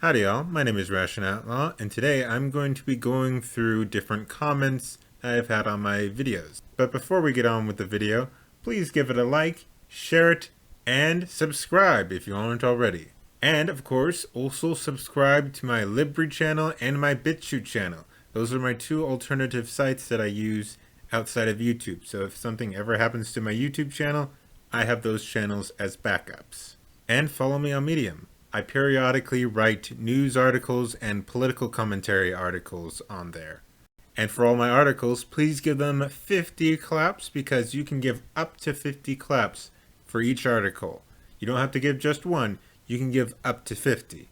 Howdy y'all, my name is Ration Outlaw, and today I'm going to be going through different comments I've had on my videos. But before we get on with the video, please give it a like, share it, and subscribe if you aren't already. And of course, also subscribe to my Libry channel and my BitChute channel. Those are my two alternative sites that I use outside of YouTube. So if something ever happens to my YouTube channel, I have those channels as backups. And follow me on Medium. I periodically write news articles and political commentary articles on there. And for all my articles, please give them 50 claps because you can give up to 50 claps for each article. You don't have to give just one, you can give up to 50.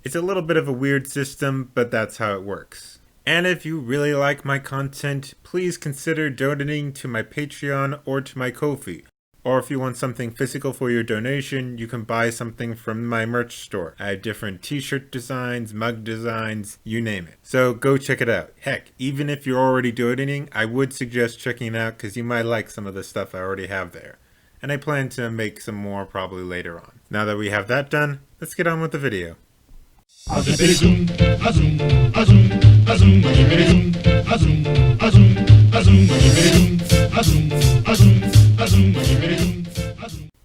It's a little bit of a weird system, but that's how it works. And if you really like my content, please consider donating to my Patreon or to my Ko-fi. Or if you want something physical for your donation, you can buy something from my merch store. I have different t-shirt designs, mug designs, you name it. So go check it out. Heck, even if you're already donating, I would suggest checking it out because you might like some of the stuff I already have there. And I plan to make some more probably later on. Now that we have that done, let's get on with the video.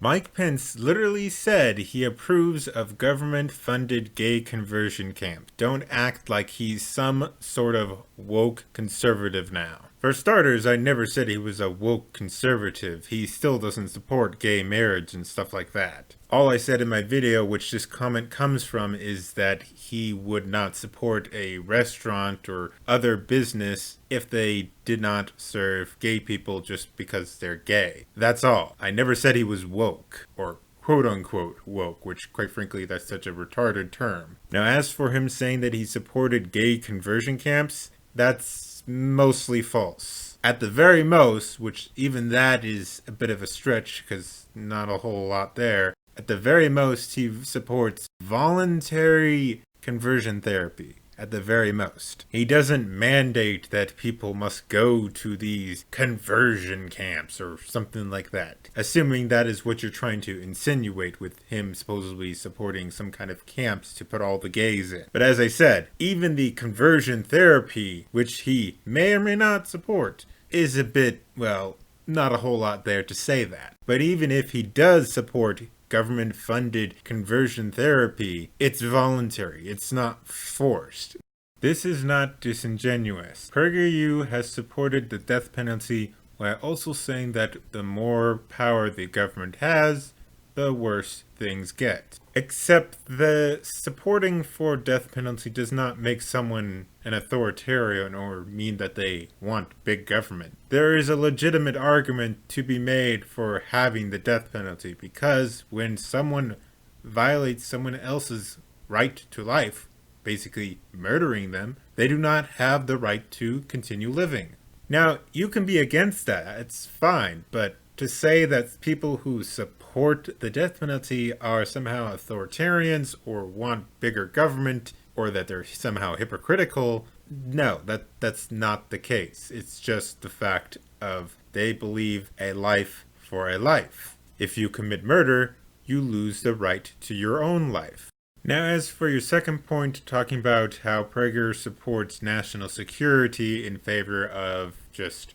Mike Pence literally said he approves of government-funded gay conversion camps. Don't act like he's some sort of woke conservative now. For starters, I never said he was a woke conservative. He still doesn't support gay marriage and stuff like that. All I said in my video, which this comment comes from, is that he would not support a restaurant or other business if they did not serve gay people just because they're gay. That's all. I never said he was woke, or quote-unquote woke, which quite frankly that's such a retarded term. Now as for him saying that he supported gay conversion camps, that's mostly false. At the very most, which even that is a bit of a stretch because not a whole lot there, at the very most he supports voluntary conversion therapy. At the very most. He doesn't mandate that people must go to these conversion camps or something like that. Assuming that is what you're trying to insinuate with him supposedly supporting some kind of camps to put all the gays in. But as I said, even the conversion therapy, which he may or may not support, is a bit, well, not a whole lot there to say that. But even if he does support government-funded conversion therapy, it's voluntary, it's not forced. This is not disingenuous. PragerU has supported the death penalty while also saying that the more power the government has, the worse things get. Except the supporting for death penalty does not make someone an authoritarian or mean that they want big government. There is a legitimate argument to be made for having the death penalty because when someone violates someone else's right to life, basically murdering them, they do not have the right to continue living. Now, you can be against that, it's fine, but to say that people who support the death penalty are somehow authoritarians or want bigger government or that they're somehow hypocritical, no, that's not the case. It's just the fact of they believe a life for a life. If you commit murder, you lose the right to your own life. Now as for your second point, talking about how Prager supports national security in favor of just,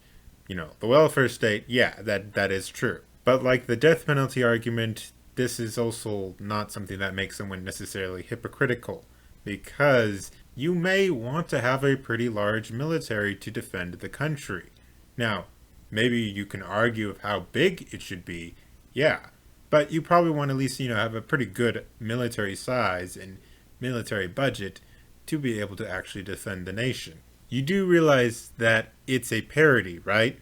the welfare state, yeah, that is true. But like the death penalty argument, this is also not something that makes someone necessarily hypocritical, because you may want to have a pretty large military to defend the country. Now, maybe you can argue of how big it should be, yeah, but you probably want to at least, have a pretty good military size and military budget to be able to actually defend the nation. You do realize that it's a parody, right?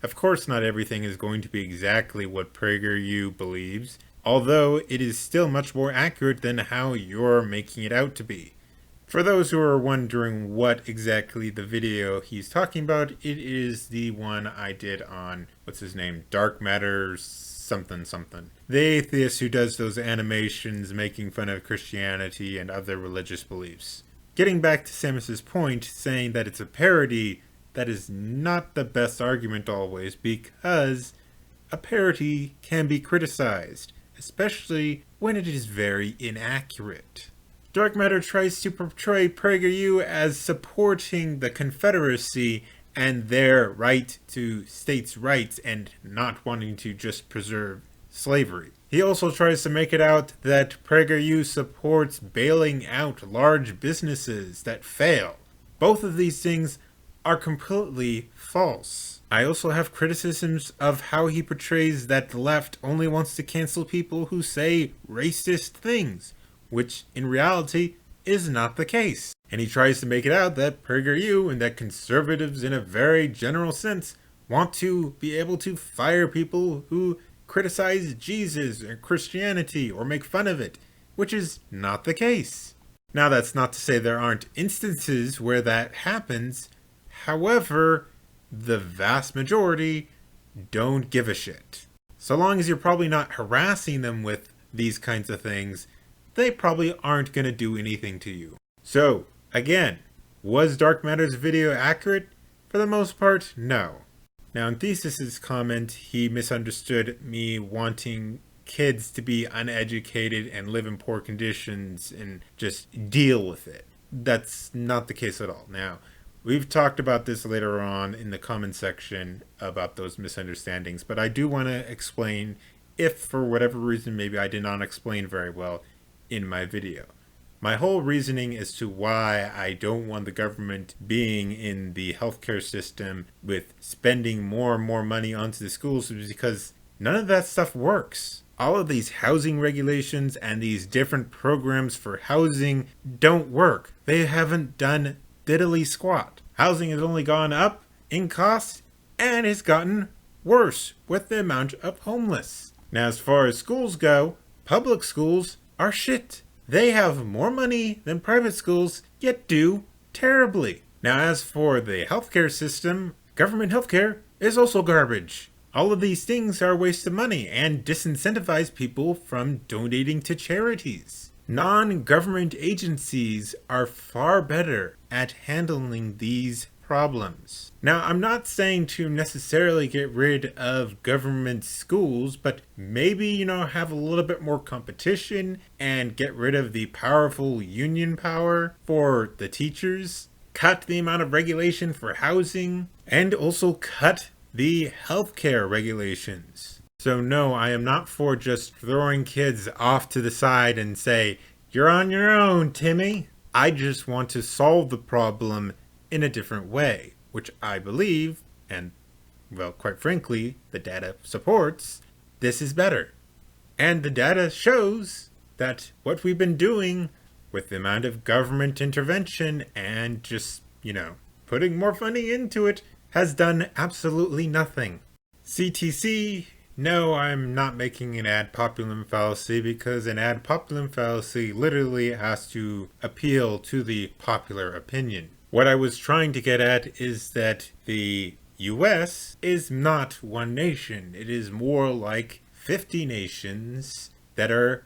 Of course not everything is going to be exactly what PragerU believes, although it is still much more accurate than how you're making it out to be. For those who are wondering what exactly the video he's talking about, it is the one I did on, what's his name, DarkMatter2525. The atheist who does those animations making fun of Christianity and other religious beliefs. Getting back to Samus's point, saying that it's a parody, that is not the best argument always, because a parody can be criticized, especially when it is very inaccurate. Dark Matter tries to portray PragerU as supporting the Confederacy and their right to states' rights and not wanting to just preserve slavery. He also tries to make it out that PragerU supports bailing out large businesses that fail. Both of these things are completely false. I also have criticisms of how he portrays that the left only wants to cancel people who say racist things, which in reality is not the case. And he tries to make it out that PragerU and that conservatives in a very general sense want to be able to fire people who criticize Jesus or Christianity or make fun of it, which is not the case. Now, that's not to say there aren't instances where that happens. However, the vast majority don't give a shit. So long as you're probably not harassing them with these kinds of things, they probably aren't going to do anything to you. So, again, was Dark Matter's video accurate? For the most part, no. Now, in Thesis's comment, he misunderstood me wanting kids to be uneducated and live in poor conditions and just deal with it. That's not the case at all. Now, we've talked about this later on in the comment section about those misunderstandings, but I do want to explain if for whatever reason maybe I did not explain very well in my video. My whole reasoning as to why I don't want the government being in the healthcare system with spending more and more money onto the schools is because none of that stuff works. All of these housing regulations and these different programs for housing don't work. They haven't done diddly squat. Housing has only gone up in cost and it's gotten worse with the amount of homeless. Now, as far as schools go, public schools are shit. They have more money than private schools, yet do terribly. Now, as for the healthcare system, government healthcare is also garbage. All of these things are a waste of money and disincentivize people from donating to charities. Non-government agencies are far better at handling these problems. Now, I'm not saying to necessarily get rid of government schools, but maybe, have a little bit more competition and get rid of the powerful union power for the teachers, cut the amount of regulation for housing, and also cut the healthcare regulations. So no, I am not for just throwing kids off to the side and say, you're on your own, Timmy. I just want to solve the problem in a different way, which I believe, and well, quite frankly, the data supports, this is better. And the data shows that what we've been doing with the amount of government intervention and just, putting more money into it has done absolutely nothing. CTC, no, I'm not making an ad populum fallacy because an ad populum fallacy literally has to appeal to the popular opinion. What I was trying to get at is that the US is not one nation. It is more like 50 nations that are,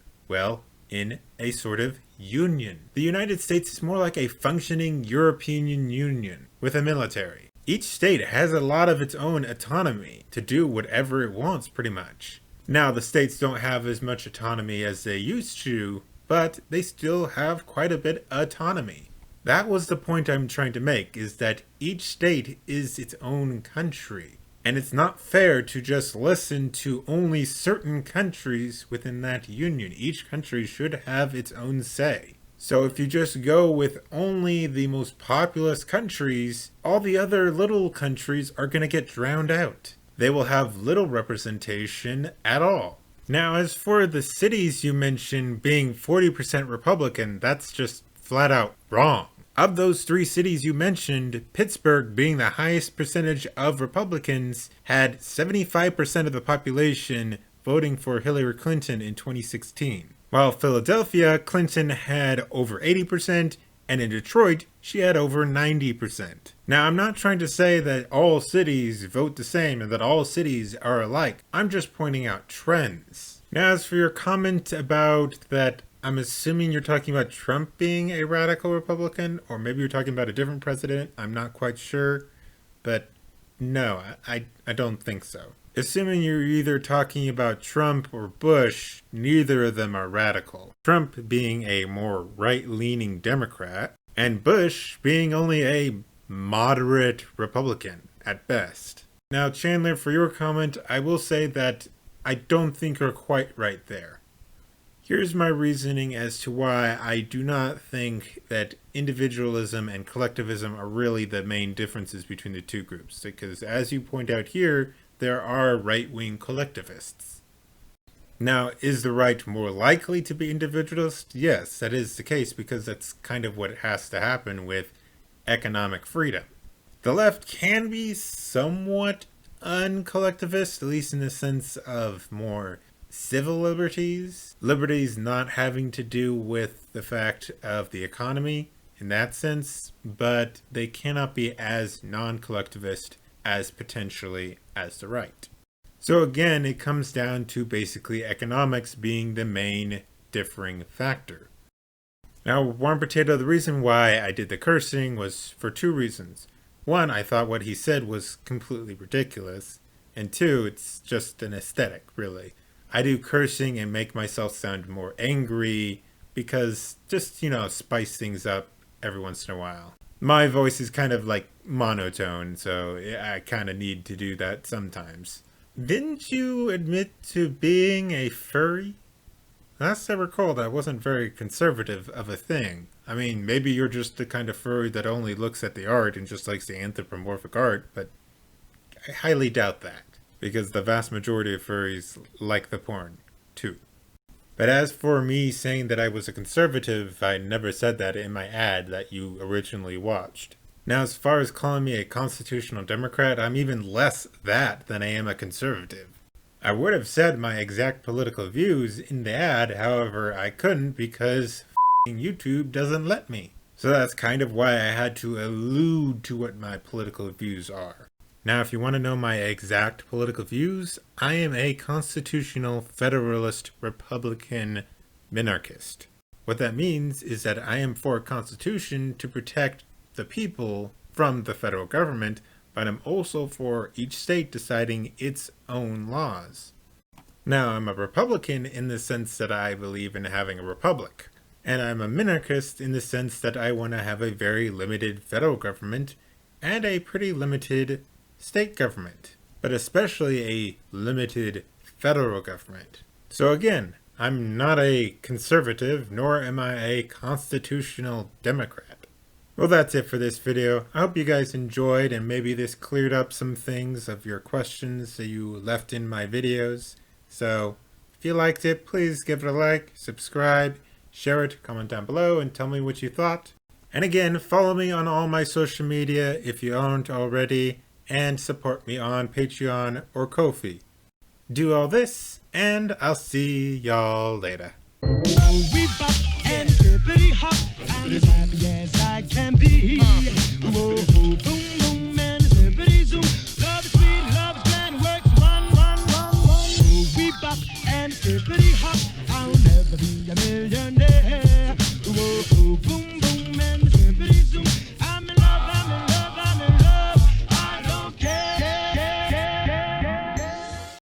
in a sort of union. The United States is more like a functioning European Union with a military. Each state has a lot of its own autonomy to do whatever it wants, pretty much. Now, the states don't have as much autonomy as they used to, but they still have quite a bit of autonomy. That was the point I'm trying to make, is that each state is its own country. And it's not fair to just listen to only certain countries within that union. Each country should have its own say. So if you just go with only the most populous countries, all the other little countries are going to get drowned out. They will have little representation at all. Now, as for the cities you mentioned being 40% Republican, that's just flat out wrong. Of those 3 cities you mentioned, Pittsburgh, being the highest percentage of Republicans, had 75% of the population voting for Hillary Clinton in 2016. While Philadelphia, Clinton had over 80%, and in Detroit, she had over 90%. Now, I'm not trying to say that all cities vote the same and that all cities are alike. I'm just pointing out trends. Now, as for your comment about that, I'm assuming you're talking about Trump being a radical Republican, or maybe you're talking about a different president. I'm not quite sure, but no, I don't think so. Assuming you're either talking about Trump or Bush, neither of them are radical. Trump being a more right-leaning Democrat, and Bush being only a moderate Republican at best. Now, Chandler, for your comment, I will say that I don't think you're quite right there. Here's my reasoning as to why I do not think that individualism and collectivism are really the main differences between the two groups, because as you point out here, there are right-wing collectivists. Now, is the right more likely to be individualist? Yes, that is the case because that's kind of what has to happen with economic freedom. The left can be somewhat uncollectivist, at least in the sense of more civil liberties. Liberties not having to do with the fact of the economy in that sense, but they cannot be as non-collectivist as potentially as the right. So again, it comes down to basically economics being the main differing factor. Now, Warm Potato, the reason why I did the cursing was for two reasons. One, I thought what he said was completely ridiculous. And two, it's just an aesthetic, really. I do cursing and make myself sound more angry because just, spice things up every once in a while. My voice is kind of like monotone, so I kind of need to do that sometimes. Didn't you admit to being a furry? Last I recall, that wasn't very conservative of a thing. I mean, maybe you're just the kind of furry that only looks at the art and just likes the anthropomorphic art, but I highly doubt that, because the vast majority of furries like the porn, too. But as for me saying that I was a conservative, I never said that in my ad that you originally watched. Now, as far as calling me a constitutional Democrat, I'm even less that than I am a conservative. I would have said my exact political views in the ad, however, I couldn't because YouTube doesn't let me. So that's kind of why I had to allude to what my political views are. Now, if you want to know my exact political views, I am a constitutional federalist Republican minarchist. What that means is that I am for a constitution to protect the people from the federal government, but I'm also for each state deciding its own laws. Now, I'm a Republican in the sense that I believe in having a republic, and I'm a minarchist in the sense that I want to have a very limited federal government and a pretty limited state government, but especially a limited federal government. So again, I'm not a conservative, nor am I a constitutional Democrat. Well, that's it for this video. I hope you guys enjoyed and maybe this cleared up some things of your questions that you left in my videos. So if you liked it, please give it a like, subscribe, share it, comment down below, and tell me what you thought. And again, follow me on all my social media if you aren't already, and support me on Patreon or Ko-fi. Do all this, and I'll see y'all later. We bop and hippity hop, I'm as happy as I can be. Whoa, boom.